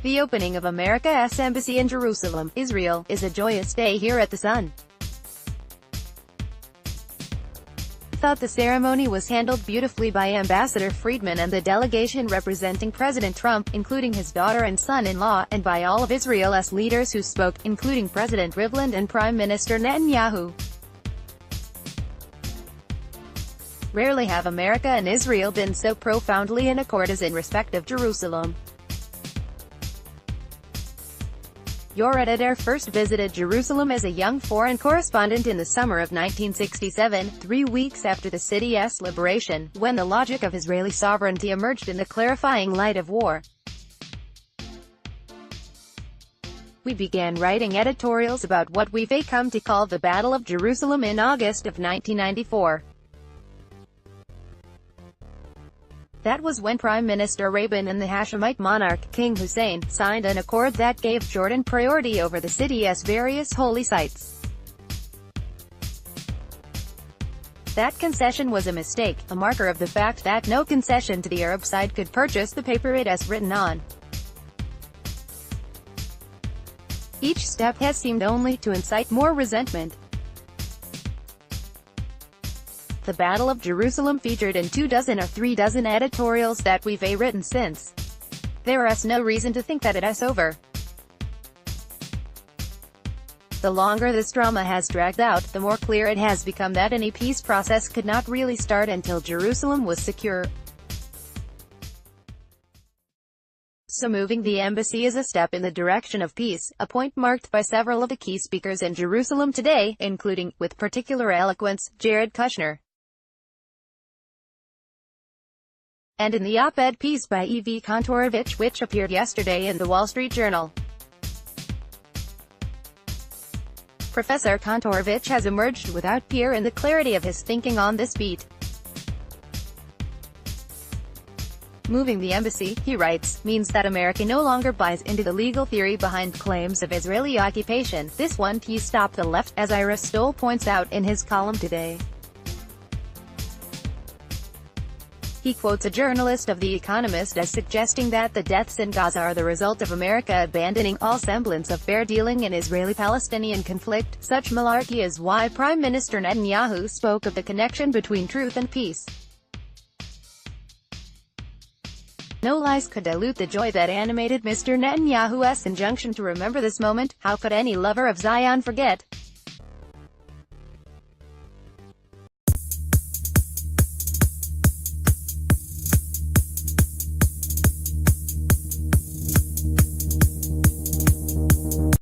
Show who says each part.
Speaker 1: The opening of America's embassy in Jerusalem, Israel, is a joyous day here at the Sun. Thought the ceremony was handled beautifully by Ambassador Friedman and the delegation representing President Trump, including his daughter and son-in-law, and by all of Israel's leaders who spoke, including President Rivlin and Prime Minister Netanyahu. Rarely have America and Israel been so profoundly in accord as in respect of Jerusalem. Your editor first visited Jerusalem as a young foreign correspondent in the summer of 1967, 3 weeks after the city's liberation, when the logic of Israeli sovereignty emerged in the clarifying light of war. We began writing editorials about what we've come to call the Battle of Jerusalem in August of 1994. That was when Prime Minister Rabin and the Hashemite monarch, King Hussein, signed an accord that gave Jordan priority over the city's various holy sites. That concession was a mistake, a marker of the fact that no concession to the Arab side could purchase the paper it has written on. Each step has seemed only to incite more resentment. The Battle of Jerusalem featured in 24 or 36 editorials that we've written since. There is no reason to think that it is over. The longer this drama has dragged out, the more clear it has become that any peace process could not really start until Jerusalem was secure. So moving the embassy is a step in the direction of peace, a point marked by several of the key speakers in Jerusalem today, including, with particular eloquence, Jared Kushner. And in the op-ed piece by E.V. Kantorovich, which appeared yesterday in the Wall Street Journal. Professor Kantorovich has emerged without peer in the clarity of his thinking on this beat. Moving the embassy, he writes, means that America no longer buys into the legal theory behind claims of Israeli occupation. This one piece stopped the left, as Ira Stoll points out in his column today. He quotes a journalist of The Economist as suggesting that the deaths in Gaza are the result of America abandoning all semblance of fair dealing in Israeli-Palestinian conflict. Such malarkey is why Prime Minister Netanyahu spoke of the connection between truth and peace. No lies could dilute the joy that animated Mr. Netanyahu's injunction to remember this moment. How could any lover of Zion forget?